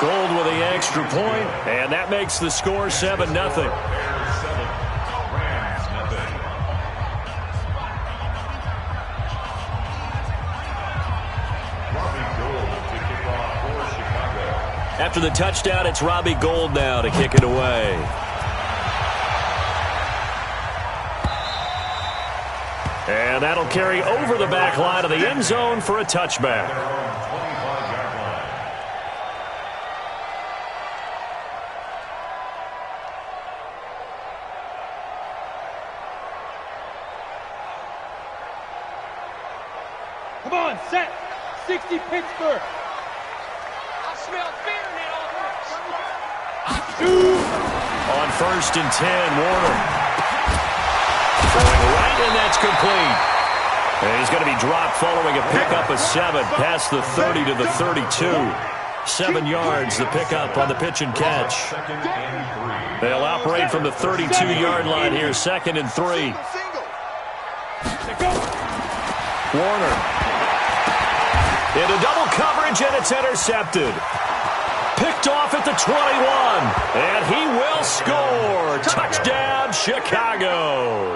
Gold with the extra point, and that makes the score 7-0. After the touchdown, it's Robbie Gould now to kick it away. And that'll carry over the back line of the end zone for a touchback. Come on, set. 60 Pittsburgh. I smell fear now. On 1st and 10, Warner. Throwing right, and that's complete. And he's going to be dropped following a pickup of 7 past the 30 to the 32. 7 yards, the pickup on the pitch and catch. They'll operate from the 32-yard line here, 2nd and 3. Warner. Into double coverage, and it's intercepted. Picked off at the 21, and he will score. Touchdown, Chicago.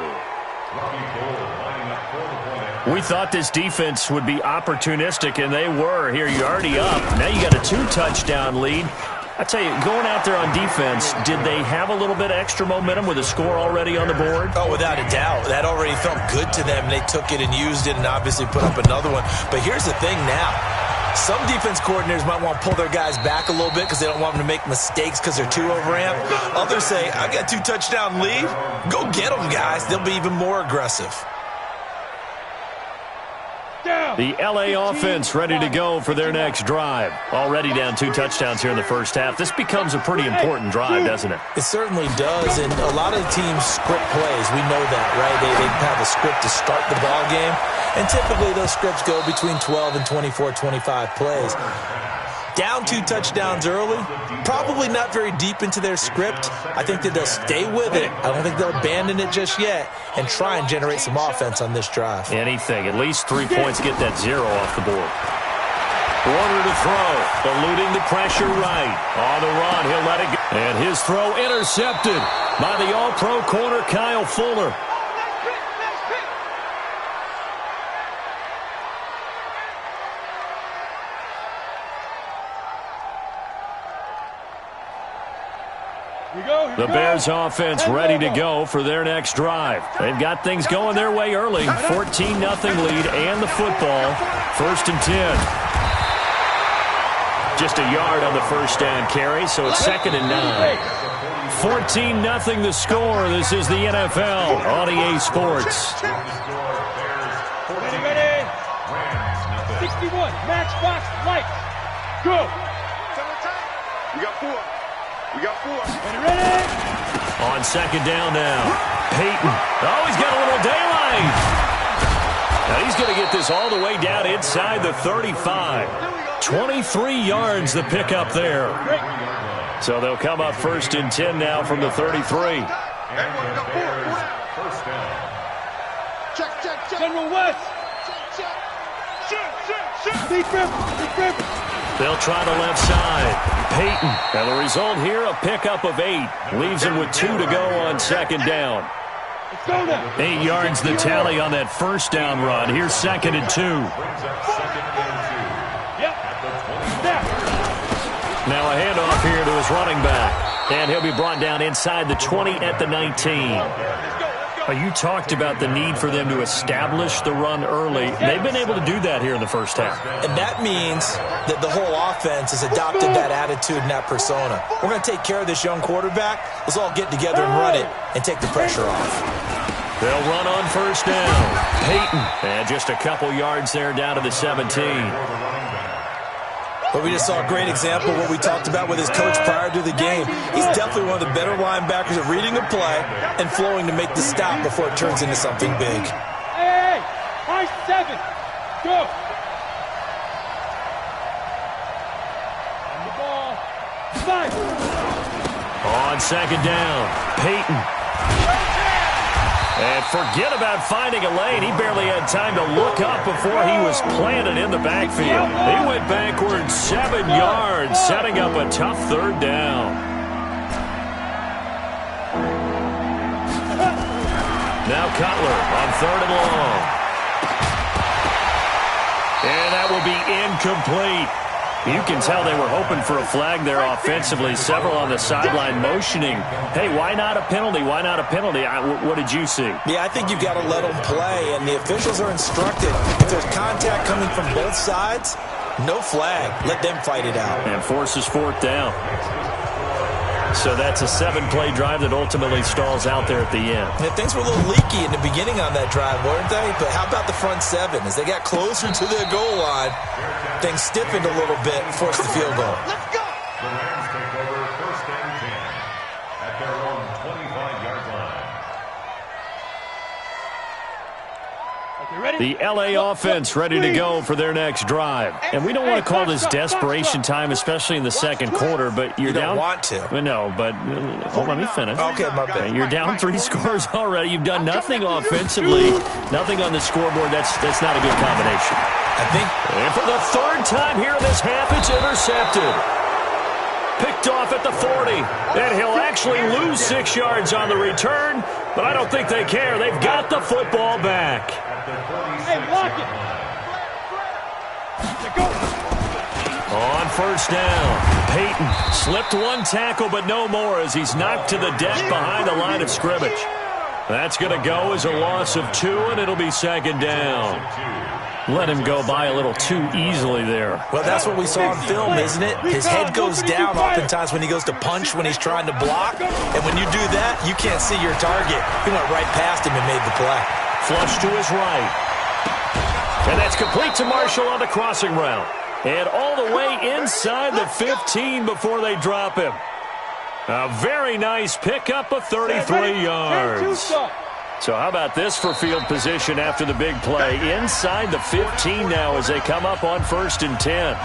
We thought this defense would be opportunistic, and they were. Here, you're already up. Now you got a 2-touchdown lead. I tell you, going out there on defense, did they have a little bit of extra momentum with a score already on the board? Oh, without a doubt. That already felt good to them. They took it and used it and obviously put up another one. But here's the thing now. Some defense coordinators might want to pull their guys back a little bit because they don't want them to make mistakes because they're too overamped. Others say, I got a 2-touchdown lead. Go get them, guys. They'll be even more aggressive. The L.A. offense ready to go for their next drive. Already down 2 touchdowns here in the first half. This becomes a pretty important drive, doesn't it? It certainly does, and a lot of the teams script plays. We know that, right? They have a script to start the ball game, and typically those scripts go between 12 and 24, 25 plays. Down 2 touchdowns early, probably not very deep into their script. I think that they'll stay with it. I don't think they'll abandon it just yet and try and generate some offense on this drive. Anything. At least 3 points, get that 0 off the board. Warner to throw, eluding the pressure right. On the run, he'll let it go. And his throw intercepted by the all-pro corner, Kyle Fuller. The Bears offense ready to go for their next drive. They've got things going their way early. 14-0 lead and the football. 1st and 10. Just a yard on the first down carry, so it's 2nd and 9. 14-0 the score. This is the NFL on EA Sports. Ready? 61, matchbox, lights. Go. We got 4. We got 4. Ready? On 2nd down now. Peyton. Oh, he's got a little daylight. Now he's going to get this all the way down inside the 35. 23 yards the pickup there. So they'll come up 1st and 10 now from the 33. General West. Deep rip. They'll try the left side. Peyton. And the result here, a pickup of 8. Leaves him with 2 to go on 2nd down. 8 yards the tally on that first down run. Here's 2nd and 2. Now a handoff here to his running back. And he'll be brought down inside the 20 at the 19. You talked about the need for them to establish the run early. They've been able to do that here in the first half. And that means that the whole offense has adopted that attitude and that persona. We're going to take care of this young quarterback. Let's all get together and run it and take the pressure off. They'll run on 1st down. Peyton. And just a couple yards there down to the 17. But we just saw a great example of what we talked about with his coach prior to the game. He's definitely one of the better linebackers at reading a play and flowing to make the stop before it turns into something big. Hey, high 7. Go. On the ball. 5. On 2nd down, Peyton. And forget about finding a lane. He barely had time to look up before he was planted in the backfield. He went backwards 7 yards, setting up a tough third down. Now Cutler on 3rd and long. And that will be incomplete. You can tell they were hoping for a flag there offensively. Several on the sideline motioning, hey, why not a penalty? Why not a penalty? What did you see? Yeah, I think you've got to let them play, and the officials are instructed. If there's contact coming from both sides, no flag. Let them fight it out. And forces 4th down. So that's a 7-play drive that ultimately stalls out there at the end. And things were a little leaky in the beginning on that drive, weren't they? But how about the front 7? As they got closer to their goal line, things stiffened a little bit and forced the field goal. Let's go! The Rams take over 1st and 10 at their own 25-yard line. The L.A. offense ready to go for their next drive. And we don't want to call this desperation time, especially in the second quarter, but you're down. You don't want to. No, but let me finish. Okay, my bad. You're down 3 scores already. You've done nothing offensively, nothing on the scoreboard. That's not a good combination. I think. And for the 3rd time here in this half, it's intercepted. Picked off at the 40. And he'll actually lose 6 yards on the return, but I don't think they care. They've got the football back. Hey, block it. Go. On 1st down, Peyton slipped 1 tackle, but no more as he's knocked to the deck behind the line of scrimmage. That's going to go as a loss of 2, and it'll be 2nd down. Let him go by a little too easily there. Well, that's what we saw in film, isn't it? His head goes down oftentimes when he goes to punch when he's trying to block. And when you do that, you can't see your target. He went right past him and made the play. Flush to his right. And that's complete to Marshall on the crossing route. And all the way inside the 15 before they drop him. A very nice pickup of 33 yards. So how about this for field position after the big play? Inside the 15 now as they come up on 1st and 10.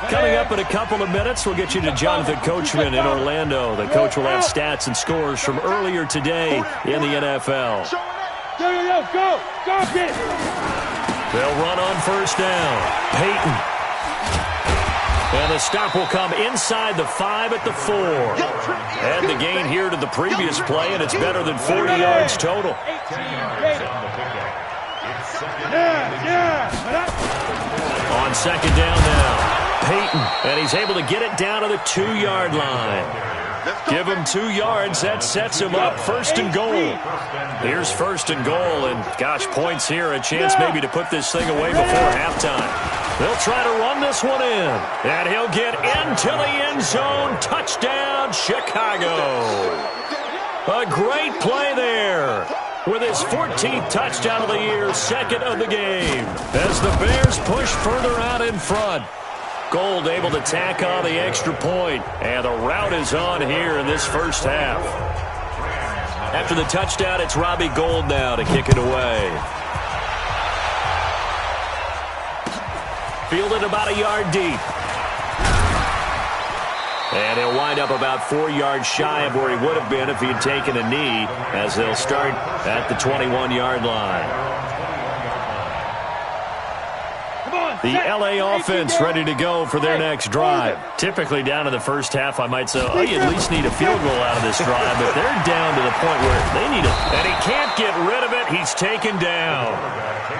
Coming up in a couple of minutes, we'll get you to Jonathan Coachman in Orlando. The coach will have stats and scores from earlier today in the NFL. Go, get it. They'll run on 1st down. Peyton. And the stop will come inside the 5 at the 4. And the gain here to the previous play, and it's better than 40 yards total. On 2nd down now, Peyton. And he's able to get it down to the 2-yard line. Give him 2 yards. That sets him up 1st and goal. Here's 1st and goal, and gosh, points here. A chance maybe to put this thing away before halftime. They'll try to run this one in, and he'll get into the end zone. Touchdown, Chicago. A great play there with his 14th touchdown of the year, 2nd of the game, as the Bears push further out in front. Gold able to tack on the extra point, and the route is on here in this first half. After the touchdown, it's Robbie Gould now to kick it away. Fielded about a yard deep. And he'll wind up about 4 yards shy of where he would have been if he had taken a knee, as they'll start at the 21-yard line. The L.A. offense ready to go for their next drive. Typically down in the first half, I might say, oh, you at least need a field goal out of this drive, but they're down to the point where they need it. And he can't get rid of it. He's taken down.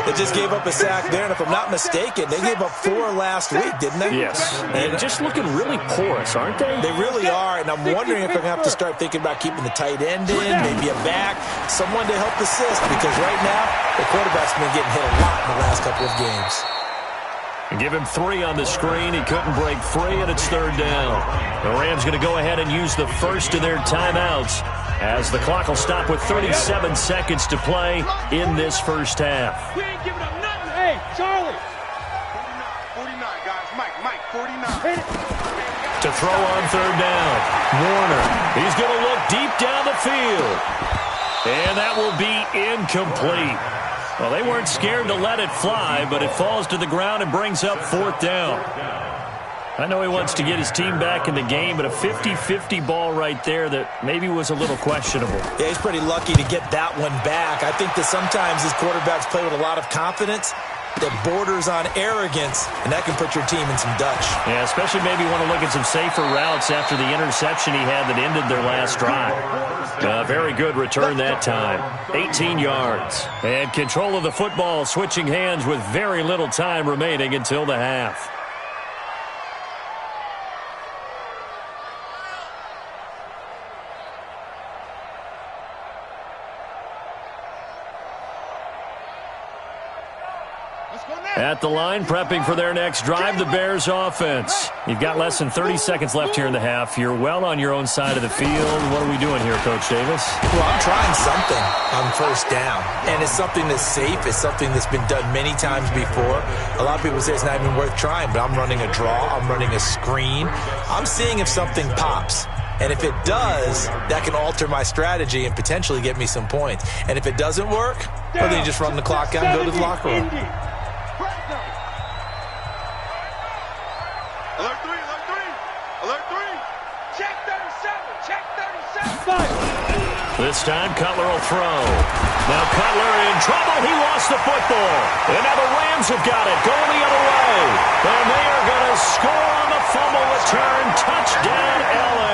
They just gave up a sack there, and if I'm not mistaken, they gave up 4 last week, didn't they? Yes. And just looking really porous, aren't they? They really are, and I'm wondering if they're going to have to start thinking about keeping the tight end in, maybe a back, someone to help assist, because right now, the quarterback's been getting hit a lot in the last couple of games. Give him 3 on the screen. He couldn't break free, and it's 3rd down. The Rams going to go ahead and use the first of their timeouts as the clock will stop with 37 seconds to play in this first half. We ain't giving up nothing. Hey, Charlie. 49, guys. Mike, 49. To throw on 3rd down. Warner. He's going to look deep down the field. And that will be incomplete. Well, they weren't scared to let it fly, but it falls to the ground and brings up 4th down. I know he wants to get his team back in the game, but a 50-50 ball right there that maybe was a little questionable. Yeah, he's pretty lucky to get that one back. I think that sometimes these quarterbacks play with a lot of confidence that borders on arrogance, and that can put your team in some Dutch. Yeah, especially maybe want to look at some safer routes after the interception he had that ended their last drive. Very good return that time. 18 yards. And control of the football, switching hands with very little time remaining until the half. At the line, prepping for their next drive, the Bears offense. You've got less than 30 seconds left here in the half. You're well on your own side of the field. What are we doing here, Coach Davis? Well, I'm trying something on first down, and it's something that's safe. It's something that's been done many times before. A lot of people say it's not even worth trying, but I'm running a draw. I'm running a screen. I'm seeing if something pops. And if it does, that can alter my strategy and potentially get me some points. And if it doesn't work, well, then you just run the clock out and go to the locker room. Alert 3, alert 3, alert 3. Check 37, check 37. This time, Cutler will throw. Now Cutler in trouble. He lost the football. And now the Rams have got it, going the other way. And they are going to score on the fumble return. Touchdown, LA.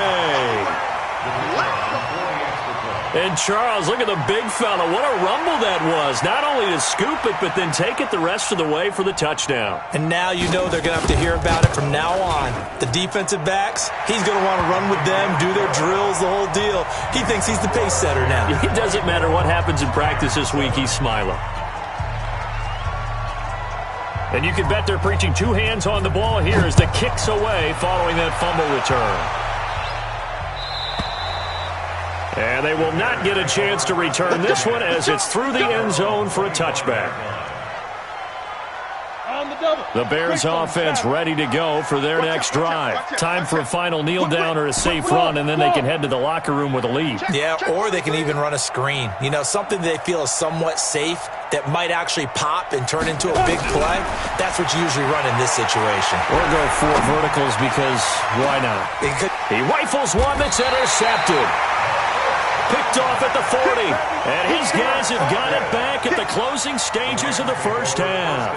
And Charles, look at the big fella. What a rumble that was. Not only to scoop it, but then take it the rest of the way for the touchdown. And now you know they're going to have to hear about it from now on. The defensive backs, he's going to want to run with them, do their drills, the whole deal. He thinks he's the pace setter now. It doesn't matter what happens in practice this week, he's smiling. And you can bet they're preaching two hands on the ball here as the kick's away following that fumble return. And they will not get a chance to return this one as it's through the end zone for a touchback. The Bears offense ready to go for their next drive. Time for a final kneel down or a safe run, and then they can head to the locker room with a lead. Yeah, or they can even run a screen. You know, something they feel is somewhat safe that might actually pop and turn into a big play. That's what you usually run in this situation. Or go for verticals because why not? He rifles one that's intercepted. Picked off at the 40. And his guys have got it back at the closing stages of the first half.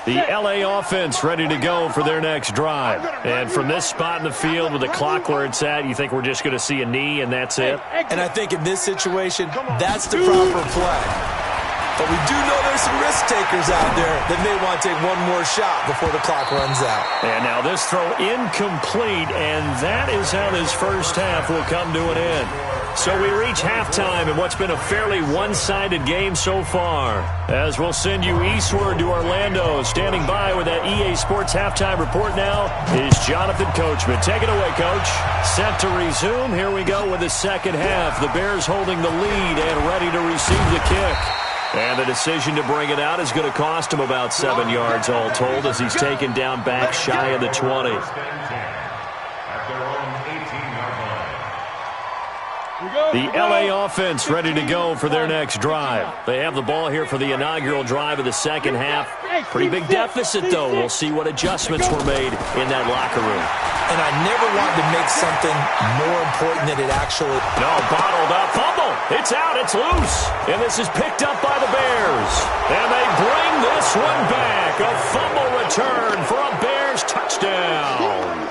The LA offense ready to go for their next drive. And from this spot in the field with the clock where it's at, you think we're just going to see a knee and that's it? And I think in this situation, that's the proper play. But we do know there's some risk takers out there that may want to take one more shot before the clock runs out. And now this throw incomplete, and that is how this first half will come to an end. So we reach halftime in what's been a fairly one-sided game so far. As we'll send you eastward to Orlando. Standing by with that EA Sports halftime report now is Jonathan Coachman. Take it away, Coach. Set to resume. Here we go with the second half. The Bears holding the lead and ready to receive the kick. And the decision to bring it out is going to cost him about 7 yards all told as he's taken down back shy of the 20. The LA offense ready to go for their next drive. They have the ball here for the inaugural drive of the second half. Pretty big deficit, though. We'll see what adjustments were made in that locker room. And I never wanted to make something more important than it actually... No, bottled up. Fumble. It's out. It's loose. And this is picked up by the Bears. And they bring this one back. A fumble return for a Bears touchdown.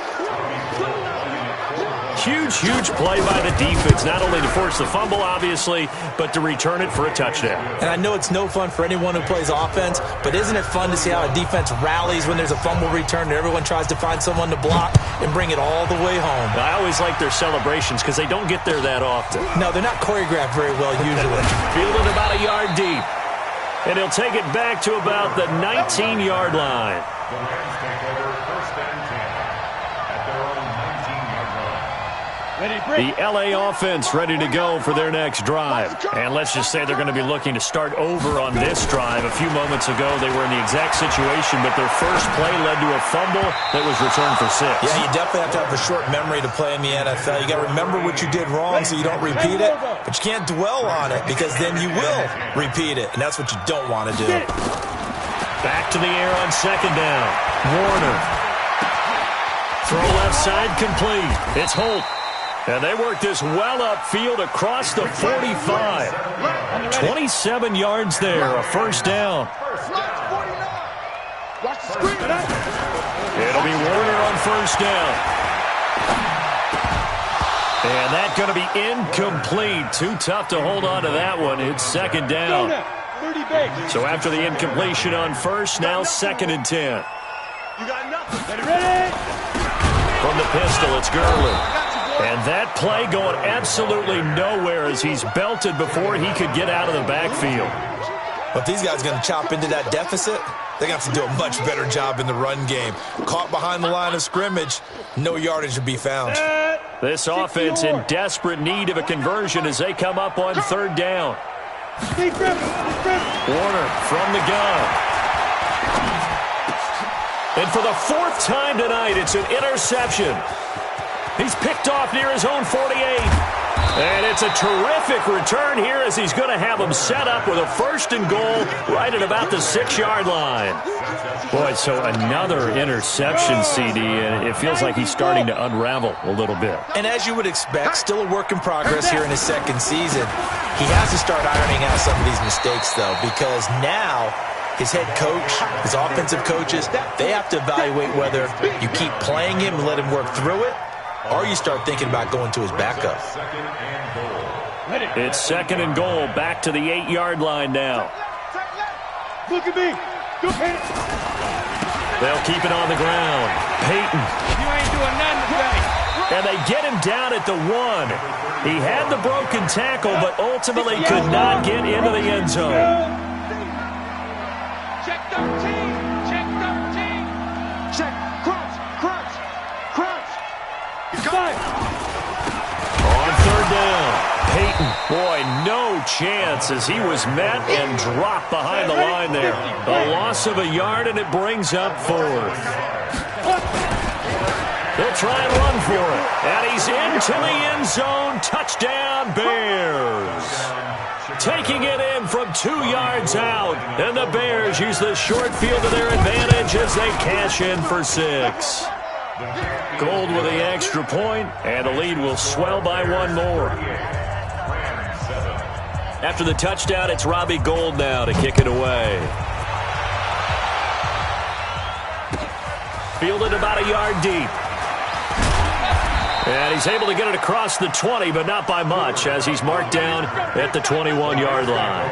Huge play by the defense, not only to force the fumble, obviously, but to return it for a touchdown. And I know it's no fun for anyone who plays offense, but isn't it fun to see how a defense rallies when there's a fumble return and everyone tries to find someone to block and bring it all the way home? I always like their celebrations because they don't get there that often. No, they're not choreographed very well usually. Fielded about a yard deep. And he'll take it back to about the 19-yard line. The Rams take over first and 10 at their own 19-yard line. The LA offense ready to go for their next drive. And let's just say they're going to be looking to start over on this drive. A few moments ago, they were in the exact situation, but their first play led to a fumble that was returned for 6. Yeah, you definitely have to have a short memory to play in the NFL. You got to remember what you did wrong so you don't repeat it, but you can't dwell on it because then you will repeat it, and that's what you don't want to do. Back to the air on second down. Warner. Throw left side complete. It's Holt. And they work this well upfield across the 45. 27 yards there, a first down. It'll be Warner on first down. And that's going to be incomplete. Too tough to hold on to that one. It's second down. So after the incompletion on first, now second and 10. You got nothing. Ready? From the pistol, it's Gurley. And that play going absolutely nowhere as he's belted before he could get out of the backfield. But these guys are going to chop into that deficit. They're going to have to do a much better job in the run game. Caught behind the line of scrimmage, no yardage to be found. This offense in desperate need of a conversion as they come up on third down. Warner from the gun. And for the fourth time tonight, it's an interception. He's picked off near his own 48. And it's a terrific return here as he's going to have him set up with a first and goal right at about the 6-yard line. Boy, so another interception, CD, and it feels like he's starting to unravel a little bit. And as you would expect, still a work in progress here in his second season. He has to start ironing out some of these mistakes, though, because now his head coach, his offensive coaches, they have to evaluate whether you keep playing him and let him work through it, or you start thinking about going to his backup. It's second and goal, back to the 8-yard line now. Look at me. Go hit it. They'll keep it on the ground. Peyton. You ain't doing nothing today. And they get him down at the 1. He had the broken tackle, but ultimately could not get into the end zone. Check 13. Check 13. Check. Crunch. Crunch. Crunch. Five. On third down, Peyton. Boy, no chance as he was met and dropped behind the line there. A loss of a yard, and it brings up fourth. They'll try and run for it. And he's into the end zone. Touchdown, Bears. Taking it in from 2 yards out. And the Bears use the short field to their advantage as they cash in for 6. Gold with the extra point, and the lead will swell by 1 more. After the touchdown, it's Robbie Gould now to kick it away. Fielded about a yard deep. And he's able to get it across the 20, but not by much, as he's marked down at the 21-yard line.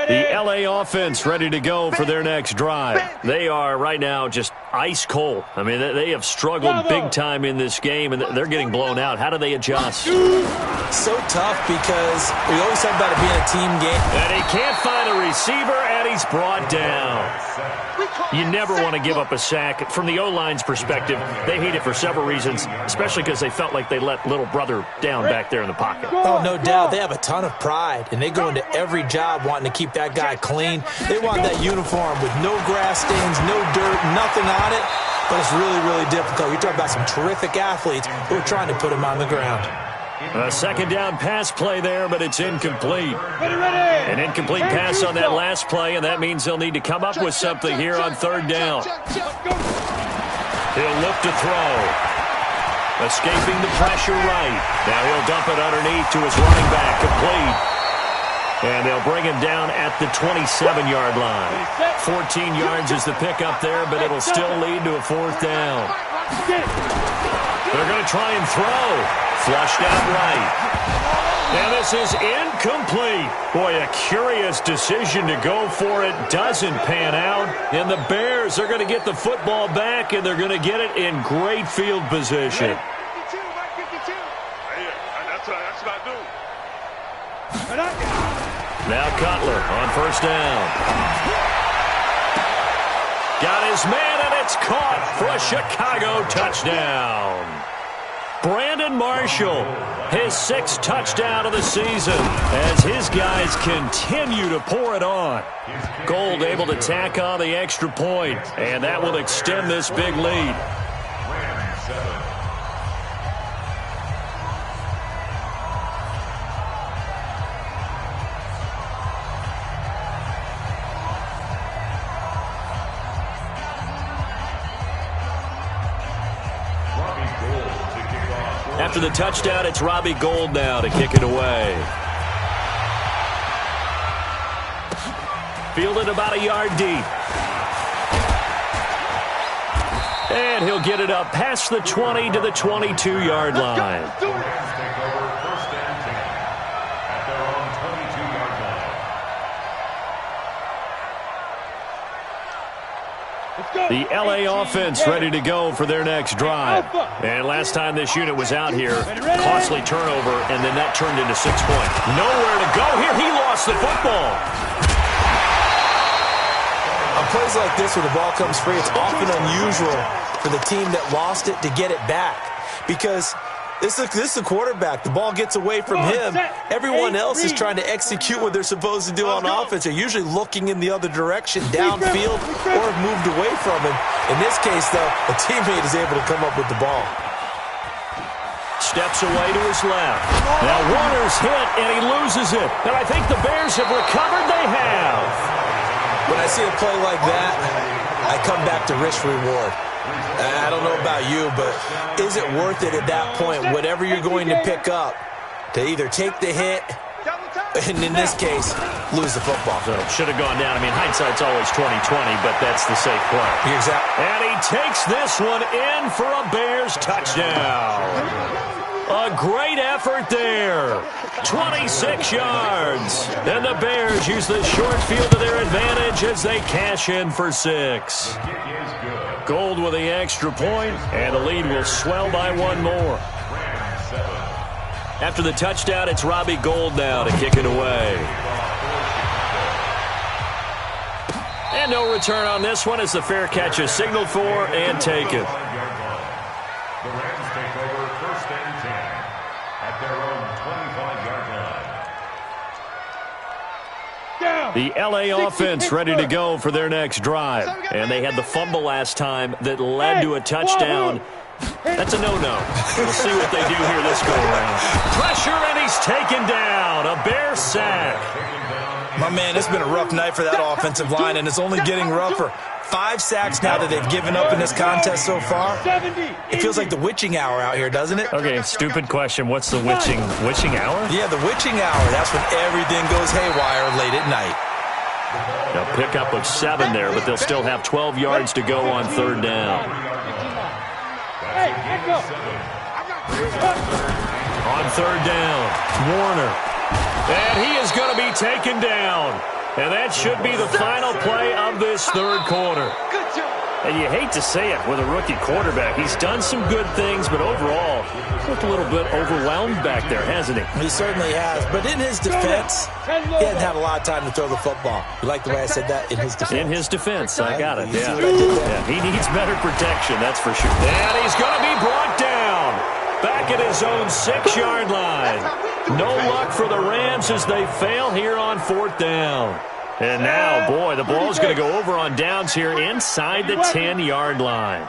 The LA offense ready to go for their next drive. They are right now just ice cold. I mean, they have struggled big time in this game, and they're getting blown out. How do they adjust? So tough because we always talk about it being a team game. And he can't find a receiver, and he's brought down. You never want to give up a sack. From the O-line's perspective, they hate it for several reasons, especially because they felt like they let little brother down back there in the pocket. Oh, no doubt. They have a ton of pride, and they go into every job wanting to keep that guy clean. They want that uniform with no grass stains, no dirt, nothing on it. But it's really, really difficult. You're talking about some terrific athletes who are trying to put him on the ground. A second down pass play there, but it's incomplete. An incomplete pass on that last play, and that means they'll need to come up with something here on third down. He'll look to throw. Escaping the pressure right. Now he'll dump it underneath to his running back, complete. And they'll bring him down at the 27-yard line. 14 yards is the pickup there, but it'll still lead to a fourth down. They're going to try and throw. Flushed out right. And this is incomplete. Boy, a curious decision to go for it. Doesn't pan out. And the Bears are going to get the football back, and they're going to get it in great field position. That's what I do. Now Cutler on first down. Got his man, and it's caught for a Chicago touchdown. Brandon Marshall, his 6th touchdown of the season as his guys continue to pour it on. Gold able to tack on the extra point, and that will extend this big lead. After the touchdown, it's Robbie Gould now to kick it away. Fielded about a yard deep. And he'll get it up past the 20 to the 22-yard line. The LA offense ready to go for their next drive. And last time this unit was out here, costly turnover, and then that turned into 6 points. Nowhere to go here. He lost the football. On plays like this where the ball comes free, it's often unusual for the team that lost it to get it back. Because this is the quarterback. The ball gets away from him. Everyone else is trying to execute what they're supposed to do on offense. They're usually looking in the other direction, downfield, or have moved away from him. In this case, though, a teammate is able to come up with the ball. Steps away to his left. Now Warner's hit, and he loses it. And I think the Bears have recovered. They have. When I see a play like that, I come back to risk-reward. I don't know about you, but is it worth it at that point, whatever you're going to pick up, to either take the hit, and in this case, lose the football? So it should have gone down. I mean, hindsight's always 20/20, but that's the safe play. Exactly. And he takes this one in for a Bears touchdown. A great effort there. 26 yards. And the Bears use the short field to their advantage as they cash in for 6. Gould with the extra point, and the lead will swell by 1 more. After the touchdown, it's Robbie Gould now to kick it away. And no return on this one as the fair catch is signaled for and taken. The Rams take over 1st and 10 at their own 25-yard line. The LA offense ready to go for their next drive. And they had the fumble last time that led to a touchdown. That's a no-no. We'll see what they do here this go-around. Pressure, and he's taken down. A Bear sack. My man, it's been a rough night for that offensive line, and it's only getting rougher. 5 sacks now that they've given up in this contest so far. It feels like the witching hour out here, doesn't it? Okay, stupid question. What's the witching hour? Yeah, the witching hour. That's when everything goes haywire late at night. They'll pick up of 7 there, but they'll still have 12 yards to go on 3rd down. On 3rd down, Warner. And he is going to be taken down. And that should be the final play of this 3rd quarter. And you hate to say it with a rookie quarterback. He's done some good things, but overall, he's looked a little bit overwhelmed back there, hasn't he? He certainly has. But in his defense, he hadn't had a lot of time to throw the football. You like the way I said that? In his defense. In his defense, I got it. Yeah. Yeah. He needs better protection, that's for sure. And he's going to be brought down back at his own 6-yard line. No luck for the Rams as they fail here on 4th down. And now, boy, the ball's going to go over on downs here inside the 10-yard line.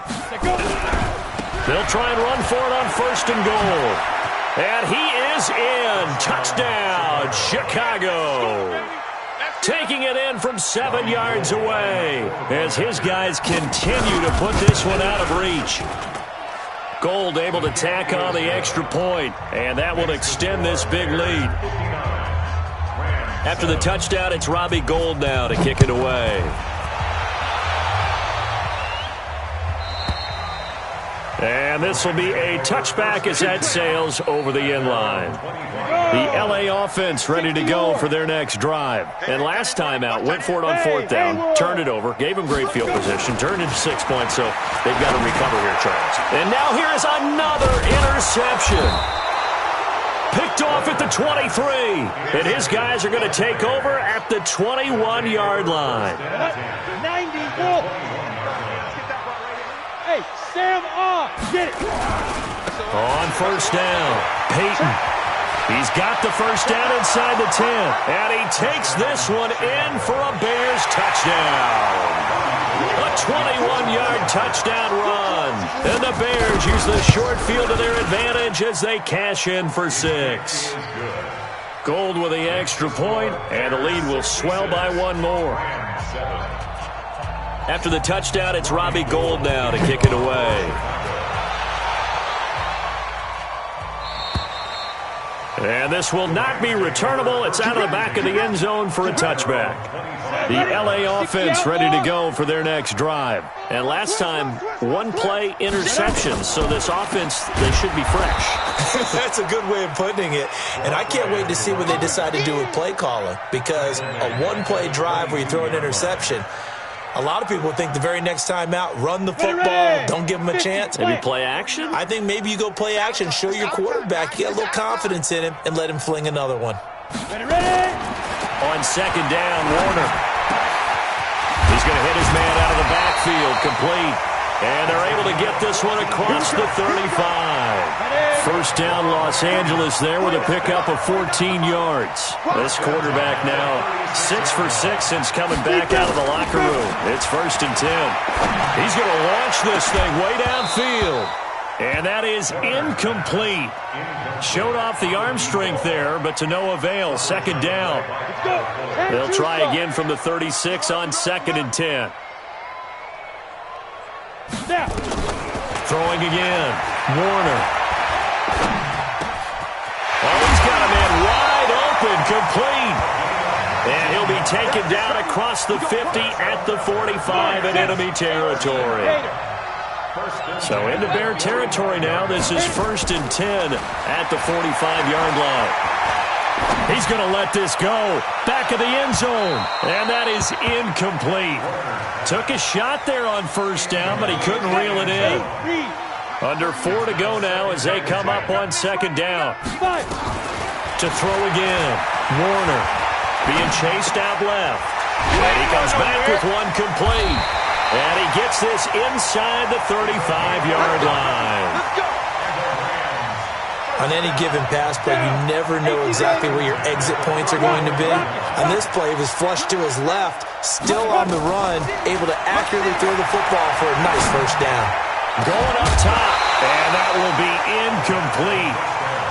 They'll try and run for it on 1st and goal. And he is in. Touchdown, Chicago. Taking it in from 7 yards away as his guys continue to put this one out of reach. Gould able to tack on the extra point, and that will extend this big lead. After the touchdown, it's Robbie Gould now to kick it away. And this will be a touchback as that sails over the end line. The LA offense ready to go for their next drive. And last time out, went for it on 4th down, turned it over, gave them great field position, turned into 6 points, so they've got to recover here, Charles. And now here is another interception. Picked off at the 23. And his guys are going to take over at the 21-yard line. 90. Hey, Sam, get it. On first down, Peyton. He's got the first down inside the 10. And he takes this one in for a Bears touchdown. A 21-yard touchdown run. And the Bears use the short field to their advantage as they cash in for 6. Gold with the extra point, and the lead will swell by one more. After the touchdown, it's Robbie Gould now to kick it away. And this will not be returnable. It's out of the back of the end zone for a touchback. The LA offense ready to go for their next drive. And last time, one-play interception. So this offense, they should be fresh. That's a good way of putting it. And I can't wait to see what they decide to do with play calling. Because a one-play drive where you throw an interception, a lot of people think the very next time out, run the football, don't give them a chance. Maybe play action? I think maybe you go play action, show your quarterback, you get a little confidence in him, and let him fling another one. On second down, Warner. He's going to hit his man out of the backfield, complete. And they're able to get this one across the 35. First down, Los Angeles there with a pickup of 14 yards. This quarterback now 6 for 6 since coming back out of the locker room. It's 1st and 10. He's going to launch this thing way downfield. And that is incomplete. Showed off the arm strength there, but to no avail. Second down. They'll try again from the 36 on 2nd and 10. Throwing again. Warner. Oh, he's got a man wide open, complete. And he'll be taken down across the 50 at the 45 in enemy territory. So into Bear territory now. This is 1st and 10 at the 45-yard line. He's going to let this go. Back of the end zone. And that is incomplete. Took a shot there on first down, but he couldn't reel it in. Under 4 to go now as they come up on second down. To throw again. Warner being chased out left. And he comes back with one complete. And he gets this inside the 35-yard line. On any given pass play, you never know exactly where your exit points are going to be. On this play, he was flushed to his left, still on the run, able to accurately throw the football for a nice first down. Going up top, and that will be incomplete.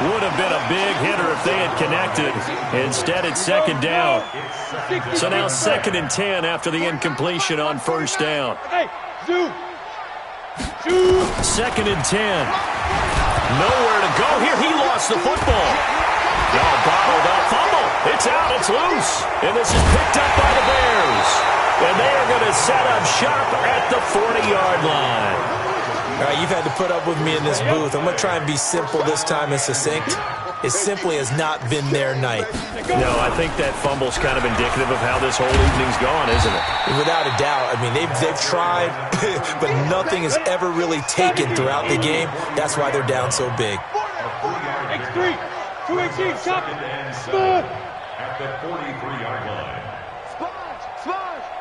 Would have been a big hitter if they had connected. Instead, it's second down. So now 2nd and 10 after the incompletion on first down. 2nd and 10. Nowhere to go here. He lost the football. No, bottled up. Fumble. It's out. It's loose. And this is picked up by the Bears. And they are going to set up shop at the 40-yard line. All right, you've had to put up with me in this booth. I'm going to try and be simple this time and succinct. It simply has not been their night. No, I think that fumble's kind of indicative of how this whole evening's gone, isn't it? Without a doubt. I mean, they've tried, but nothing has ever really taken throughout the game. That's why they're down so big. X3, 218, chop it. At the 43-yard line.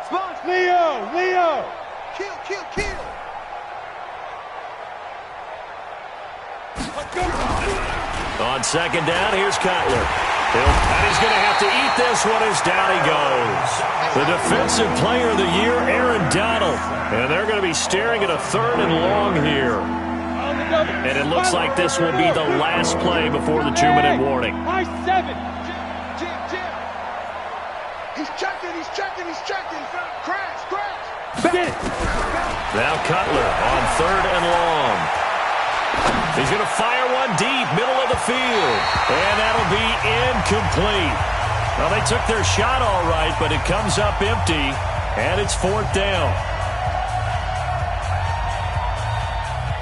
Sponge. Leo. Kill. On second down, here's Cutler. And he's going to have to eat this one as down he goes. The Defensive Player of the Year, Aaron Donald. And they're going to be staring at a 3rd and long here. And it looks like this will be the last play before the 2-minute warning. High 7. He's checking. Crash. Get it. Now Cutler on 3rd and long. He's going to fire one deep, middle of the field. And that'll be incomplete. Well, they took their shot all right, but it comes up empty. And it's 4th down.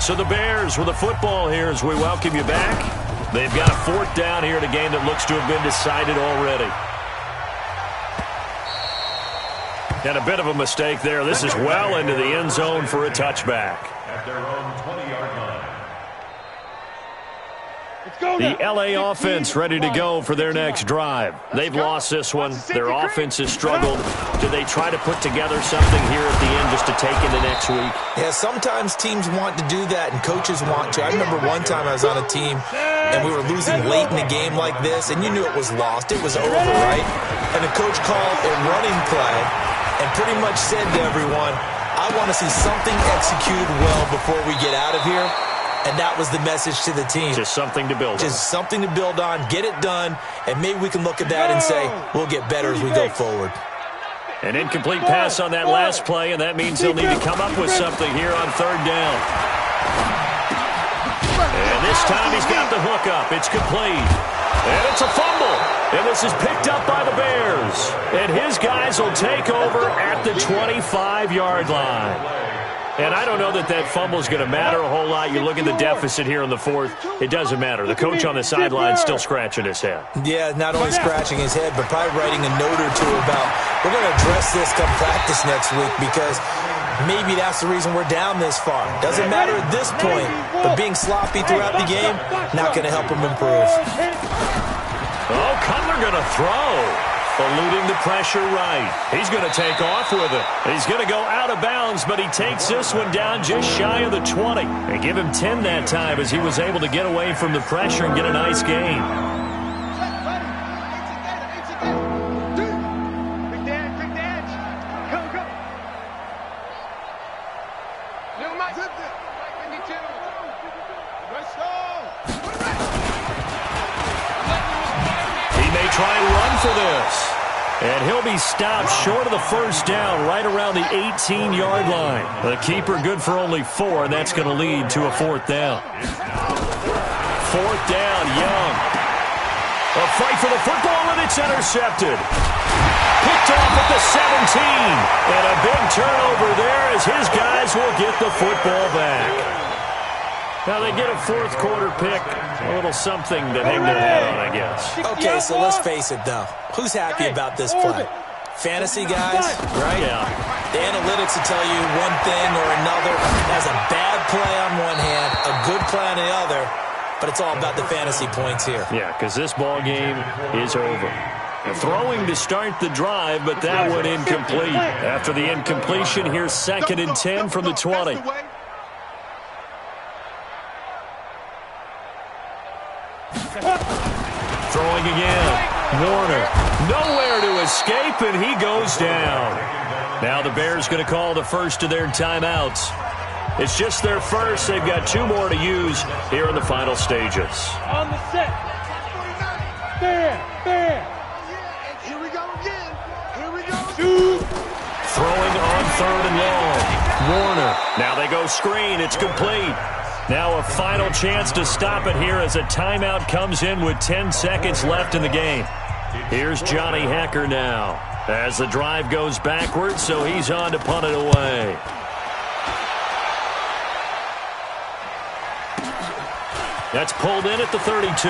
So the Bears with the football here as we welcome you back. They've got a 4th down here in a game that looks to have been decided already. And a bit of a mistake there. This is well into the end zone for a touchback. At their own 20-yard line. The LA offense ready to go for their next drive. They've lost this one. Their offense has struggled. Do they try to put together something here at the end just to take into next week? Yeah, sometimes teams want to do that and coaches want to. I remember one time I was on a team and we were losing late in a game like this, and you knew it was lost. It was over, right? And the coach called a running play and pretty much said to everyone, I want to see something executed well before we get out of here. And that was the message to the team. Just something to build on. Just something to build on, get it done, and maybe we can look at that and say, we'll get better as we go forward. An incomplete pass on that last play, and that means they'll need to come up with something here on third down. And this time he's got the hook up. It's complete. And it's a fumble. And this is picked up by the Bears. And his guys will take over at the 25-yard line. And I don't know that that fumble is going to matter a whole lot. You look at the deficit here in the fourth. It doesn't matter. The coach on the sideline is still scratching his head. Yeah, not only scratching his head, but probably writing a note or two about, we're going to address this come practice next week because maybe that's the reason we're down this far. Doesn't matter at this point, but being sloppy throughout the game, not going to help him improve. Oh, Cutler going to throw. Eluding the pressure right. He's going to take off with it. He's going to go out of bounds, but he takes this one down just shy of the 20. And give him 10 that time as he was able to get away from the pressure and get a nice gain. He may try and run for this. And he'll be stopped short of the first down right around the 18-yard line. The keeper good for only 4, and that's going to lead to a fourth down. Fourth down, Young. A fight for the football, and it's intercepted. Picked off at the 17. And a big turnover there as his guys will get the football back. Now they get a fourth quarter pick, a little something to hang their hat on, I guess. Okay, so let's face it, though. Who's happy about this play? Fantasy guys, right? Yeah. The analytics will tell you one thing or another. That's a bad play on one hand, a good play on the other, but it's all about the fantasy points here. Yeah, because this ball game is over. Throwing to start the drive, but that one incomplete. After the incompletion, here's 2nd and 10 from the 20. Throwing again. Warner. Nowhere to escape, and he goes down. Now the Bears going to call the first of their timeouts. It's just their first. They've got 2 more to use here in the final stages. On the set. Fair. Here we go again. Here we go. Shoot. Throwing on 3rd and long. Warner. Now they go screen. It's complete. Now a final chance to stop it here as a timeout comes in with 10 seconds left in the game. Here's Johnny Hecker now as the drive goes backwards, so he's on to punt it away. That's pulled in at the 32.